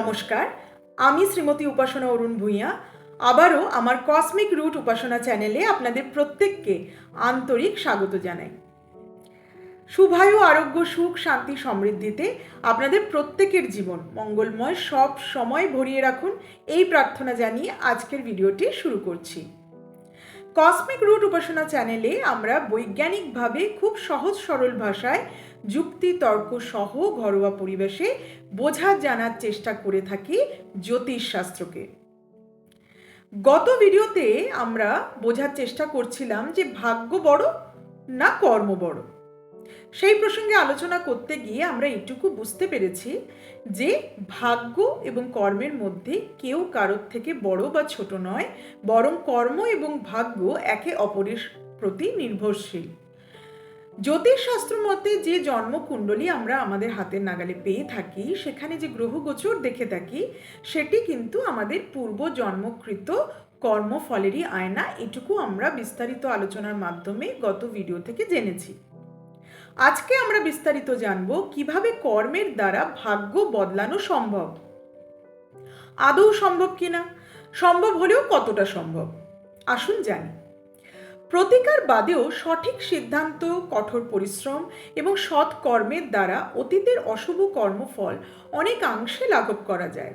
নমস্কার, আমি শ্রীমতী উপাসনা অরুণ ভূঁইয়া আবারও আমার কসমিক রুট উপাসনা চ্যানেলে আপনাদের প্রত্যেককে আন্তরিক স্বাগত জানাই। শুভায়ু আরোগ্য সুখ শান্তি সমৃদ্ধিতে আপনাদের প্রত্যেকের জীবন মঙ্গলময় সব সময় ভরিয়ে রাখুন, এই প্রার্থনা জানিয়ে আজকের ভিডিওটি শুরু করছি। কসমিক রুট উপাসনা চ্যানেলে আমরা বৈজ্ঞানিকভাবে খুব সহজ সরল ভাষায় যুক্তি তর্ক সহ ঘরোয়া পরিবেশে বোঝার জানার চেষ্টা করে থাকি জ্যোতিষশাস্ত্রকে। গত ভিডিওতে আমরা বোঝার চেষ্টা করছিলাম যে ভাগ্য বড় না কর্ম বড়। সেই প্রসঙ্গে আলোচনা করতে গিয়ে আমরা এইটুকু বুঝতে পেরেছি যে ভাগ্য এবং কর্মের মধ্যে কেউ কারোর থেকে বড় বা ছোট নয়, বরং কর্ম এবং ভাগ্য একে অপরের প্রতি নির্ভরশীল। জ্যোতিষশাস্ত্র মতে যে জন্মকুণ্ডলী আমরা আমাদের হাতের নাগালে পেয়ে থাকি, সেখানে যে গ্রহগোচর দেখে থাকি, সেটি কিন্তু আমাদের পূর্ব জন্মকৃত কর্মফলেরই আয়না। এটুকু আমরা বিস্তারিত আলোচনার মাধ্যমে গত ভিডিও থেকে জেনেছি। আজকে আমরা বিস্তারিত জানব কিভাবে কর্মের দ্বারা ভাগ্য বদলানো সম্ভব। আদৌ সম্ভব কিনা, সম্ভব হলেও কতটা সম্ভব, আসুন জানি। প্রতিকার বাদেও সঠিক সিদ্ধান্ত, কঠোর পরিশ্রম এবং সৎ কর্মের দ্বারা অতীতের অশুভ কর্মফল অনেকাংশে লাঘব করা যায়।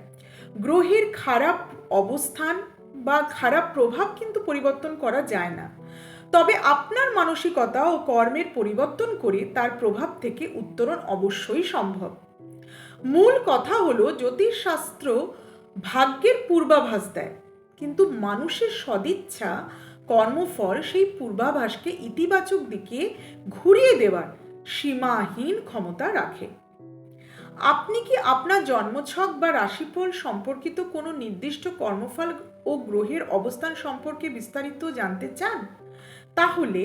গ্রহের খারাপ অবস্থান বা খারাপ প্রভাব কিন্তু পরিবর্তন করা যায় না, তবে আপনার মানসিকতা ও কর্মের পরিবর্তন করে তার প্রভাব থেকে উত্তরণ অবশ্যই সম্ভব। মূল কথা হলো, জ্যোতিষশাস্ত্র ভাগ্যের পূর্বাভাস দেয়, কিন্তু মানুষের সদিচ্ছা কর্মফল সেই পূর্বাভাসকে ইতিবাচক দিকে ঘুরিয়ে দেওয়ার সীমাহীন ক্ষমতা রাখে। আপনি কি আপনার জন্মছক বা রাশিফল সম্পর্কিত কোনো নির্দিষ্ট কর্মফল ও গ্রহের অবস্থান সম্পর্কে বিস্তারিত জানতে চান? তাহলে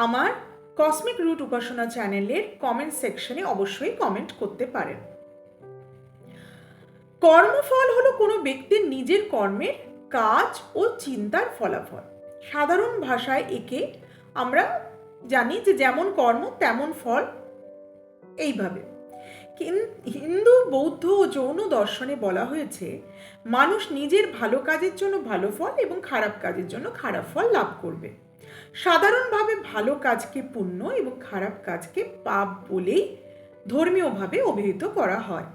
আমার কসমিক রুট উপাসনা চ্যানেলের কমেন্ট সেকশনে অবশ্যই কমেন্ট করতে পারেন। কর্মফল হলো কোনো ব্যক্তির নিজের কর্মের কাজ ও চিন্তার ফলাফল। সাধারণ ভাষায় একে আমরা জানি যে যেমন কর্ম তেমন ফল। এইভাবে হিন্দু, বৌদ্ধ ও জৈন দর্শনে বলা হয়েছে, মানুষ নিজের ভালো কাজের জন্য ভালো ফল এবং খারাপ কাজের জন্য খারাপ ফল লাভ করবে। সাধারণভাবে ভালো কাজকে পুণ্য এবং খারাপ কাজকে পাপ বলেই ধর্মীয়ভাবে অভিহিত করা হয়।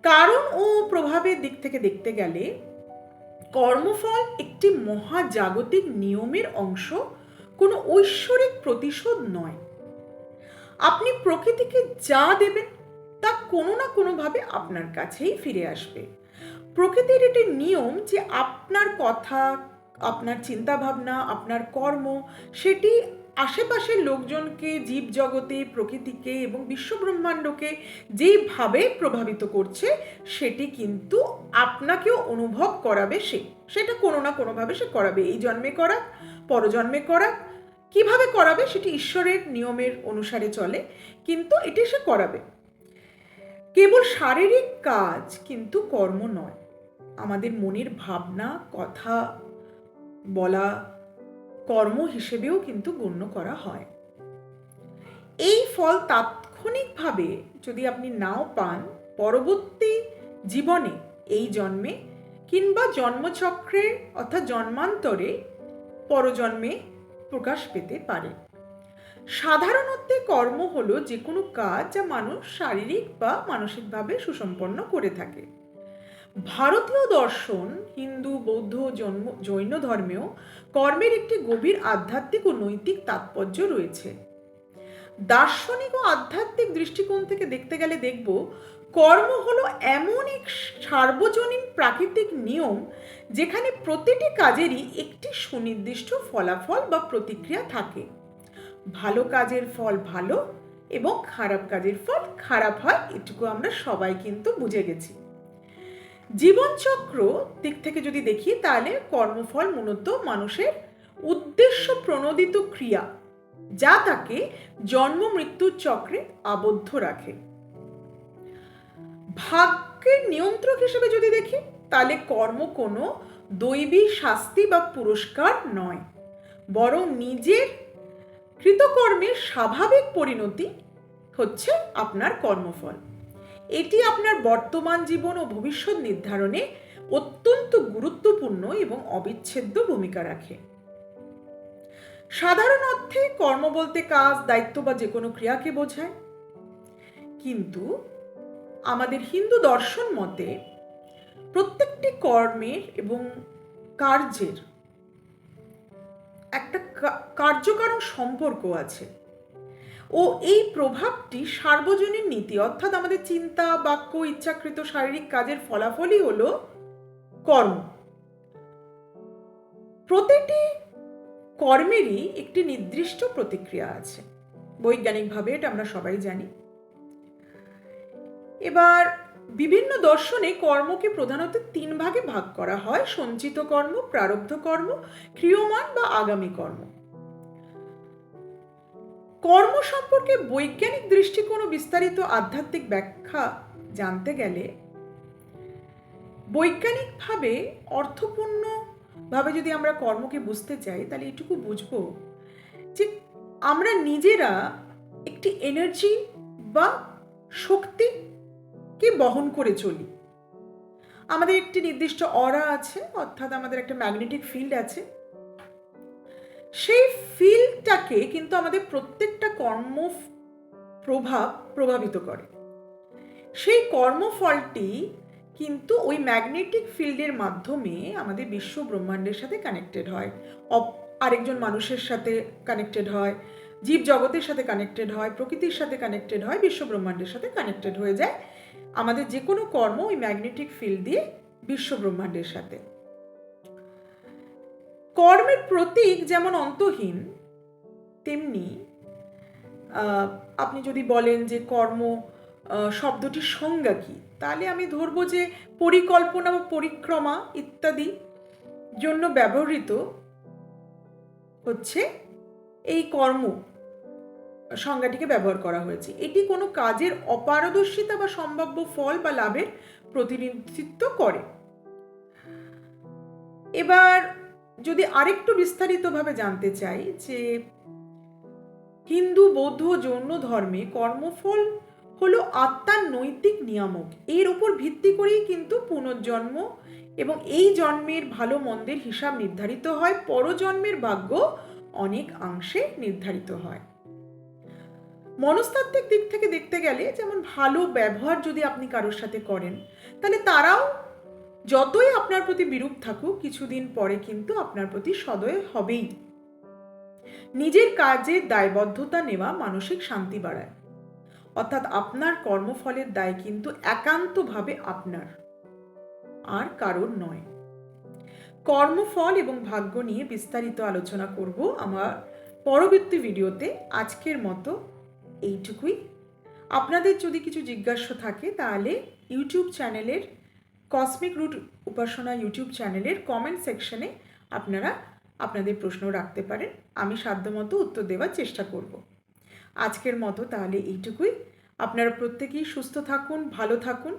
কারণ ও প্রভাবের দিক থেকে দেখতে গেলে কর্মফল একটি মহাজাগতিক নিয়মের অংশ, কোনো ঐশ্বরিক প্রতিশোধ নয়। আপনি প্রকৃতিকে যা দেবেন তা কোনো না কোনোভাবে আপনার কাছেই ফিরে আসবে। প্রকৃতির একটি নিয়ম যে আপনার কথা, আপনার চিন্তাভাবনা, আপনার কর্ম, সেটি আশেপাশের লোকজনকে, জীবজগতে, প্রকৃতিকে এবং বিশ্বব্রহ্মাণ্ডকে যেইভাবে প্রভাবিত করছে, সেটি কিন্তু আপনাকেও অনুভব করাবে। সেটা কোনো না কোনোভাবে সে করাবে। এই জন্মে করা, পরজন্মে করা, কিভাবে করাবে সেটি ঈশ্বরের নিয়মের অনুসারে চলে, কিন্তু এটি সে করাবে। কেবল শারীরিক কাজ কিন্তু কর্ম নয়। আমাদের মনের ভাবনা, কথা বলা কর্ম হিসেবেও কিন্তু গণ্য করা হয়। এই ফল তাৎক্ষণিকভাবে যদি আপনি নাও পান, পরবর্তী জীবনে, এই জন্মে কিংবা জন্মচক্রে অর্থাৎ জন্মান্তরে, পরজন্মে প্রকাশ পেতে পারে। সাধারণত কর্ম হলো যে কোনো কাজ যা মানুষ শারীরিক বা মানসিকভাবে সুসম্পন্ন করে থাকে। ভারতীয় দর্শন, হিন্দু, বৌদ্ধ, জৈন ধর্মেও কর্মের একটি গভীর আধ্যাত্মিক ও নৈতিক তাৎপর্য রয়েছে। দার্শনিক ও আধ্যাত্মিক দৃষ্টিকোণ থেকে দেখতে গেলে দেখব, কর্ম হলো এমন এক সার্বজনীন প্রাকৃতিক নিয়ম যেখানে প্রতিটি কাজেরই একটি সুনির্দিষ্ট ফলাফল বা প্রতিক্রিয়া থাকে। ভালো কাজের ফল ভালো এবং খারাপ কাজের ফল খারাপ হয়, এটুকু আমরা সবাই কিন্তু বুঝে গেছি। জীবনচক্র দিক থেকে যদি দেখি, তাহলে কর্মফল মূলত মানুষের উদ্দেশ্য প্রণোদিত ক্রিয়া, যা তাকে জন্ম মৃত্যুর চক্রে আবদ্ধ রাখে। ভাগ্যের নিয়ন্ত্রক হিসেবে যদি দেখি, তাহলে কর্ম কোনো দৈবী শাস্তি বা পুরস্কার নয়, বরং নিজের কৃতকর্মের স্বাভাবিক পরিণতি হচ্ছে আপনার কর্মফল। এটি আপনার বর্তমান জীবন ও ভবিষ্যৎ নির্ধারণে অত্যন্ত গুরুত্বপূর্ণ এবং অবিচ্ছেদ্য ভূমিকা রাখে। সাধারণ অর্থে কর্ম বলতে কাজ, দায়িত্ব বা যে কোনো ক্রিয়াকে বোঝায়, কিন্তু আমাদের হিন্দু দর্শন মতে প্রত্যেকটি কর্মের এবং কার্যের একটা কার্যকারণ সম্পর্ক আছে ও এই প্রভাবটি সার্বজনীন নীতি, অর্থাৎ আমাদের চিন্তা, বাক্য, ইচ্ছাকৃত শারীরিক কাজের ফলাফলই হলো কর্ম। প্রতিটি কর্মেরই একটি নির্দিষ্ট প্রতিক্রিয়া আছে, বৈজ্ঞানিকভাবে এটা আমরা সবাই জানি। এবার বিভিন্ন দর্শনে কর্মকে প্রধানত 3 ভাগে ভাগ করা হয়: সঞ্চিত কর্ম, প্রারব্ধ কর্ম, ক্রিয়মান বা আগামী কর্ম। কর্ম সম্পর্কে বৈজ্ঞানিক দৃষ্টিকোণ ও বিস্তারিত আধ্যাত্মিক ব্যাখ্যা জানতে গেলে বৈজ্ঞানিকভাবে অর্থপূর্ণভাবে যদি আমরা কর্মকে বুঝতে চাই, তাহলে এটুকু বুঝবো যে আমরা নিজেরা একটি এনার্জি বা শক্তিকে বহন করে চলি। আমাদের একটি নির্দিষ্ট অরা আছে, অর্থাৎ আমাদের একটা ম্যাগনেটিক ফিল্ড আছে। সেই ফিল্ডটাকে কিন্তু আমাদের প্রত্যেকটা কর্ম প্রভাবিত করে। সেই কর্মফলটি কিন্তু ওই ম্যাগনেটিক ফিল্ডের মাধ্যমে আমাদের বিশ্ব ব্রহ্মাণ্ডের সাথে কানেক্টেড হয়, আরেকজন মানুষের সাথে কানেক্টেড হয়, জীব জগতের সাথে কানেক্টেড হয়, প্রকৃতির সাথে কানেক্টেড হয়, বিশ্ব ব্রহ্মাণ্ডের সাথে কানেক্টেড হয়ে যায়। আমাদের যে কোনো কর্ম ওই ম্যাগনেটিক ফিল্ড দিয়ে বিশ্ব ব্রহ্মাণ্ডের সাথে। কর্মের প্রতীক যেমন অন্তহীন, তেমনি আপনি যদি বলেন যে কর্ম শব্দটির সংজ্ঞা কি, তাহলে আমি ধরবো যে পরিকল্পনা বা পরিক্রমা ইত্যাদি জন্য ব্যবহৃত হচ্ছে এই কর্ম সংজ্ঞাটিকে ব্যবহার করা হয়েছে। এটি কোনো কাজের অপারদর্শিতা বা সম্ভাব্য ফল বা লাভের প্রতিনিধিত্ব করে। এবার যদি আরেকটু বিস্তারিতভাবে জানতে চাই যে হিন্দু, বৌদ্ধ, জৈন ধর্মে কর্মফল হলো আত্মার নৈতিক নিয়ামক। এর উপর ভিত্তি করেই কিন্তু পুনর্জন্ম এবং এই জন্মের ভালো মন্দের হিসাব নির্ধারিত হয়, পরজন্মের ভাগ্য অনেক অংশে নির্ধারিত হয়। মনস্তাত্ত্বিক দিক থেকে দেখতে গেলে যেমন ভালো ব্যবহার যদি আপনি কারোর সাথে করেন, তাহলে তারাও যতই আপনার প্রতি বিরূপ থাকুক, কিছুদিন পরে কিন্তু আপনার প্রতি সদয় হবেই। নিজের কাজের দায়বদ্ধতা নেওয়া মানসিক শান্তি বাড়ায়, অর্থাৎ আপনার কর্মফলের দায় কিন্তু একান্তভাবে আপনার, আর কারোর নয়। কর্মফল এবং ভাগ্য নিয়ে বিস্তারিত আলোচনা করব আমার পরবর্তী ভিডিওতে। আজকের মতো এইটুকুই। আপনাদের যদি কিছু জিজ্ঞাসা থাকে তাহলে ইউটিউব চ্যানেলের কসমিক রুট উপাসনা ইউটিউব চ্যানেলের কমেন্ট সেকশনে আপনারা আপনাদের প্রশ্ন রাখতে পারেন, আমি সাধ্যমতো উত্তর দেওয়ার চেষ্টা করব। আজকের মতো তাহলে এইটুকুই। আপনারা প্রত্যেকেই সুস্থ থাকুন, ভালো থাকুন।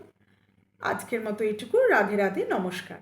আজকের মতো এইটুকু। রাধে রাধে, নমস্কার।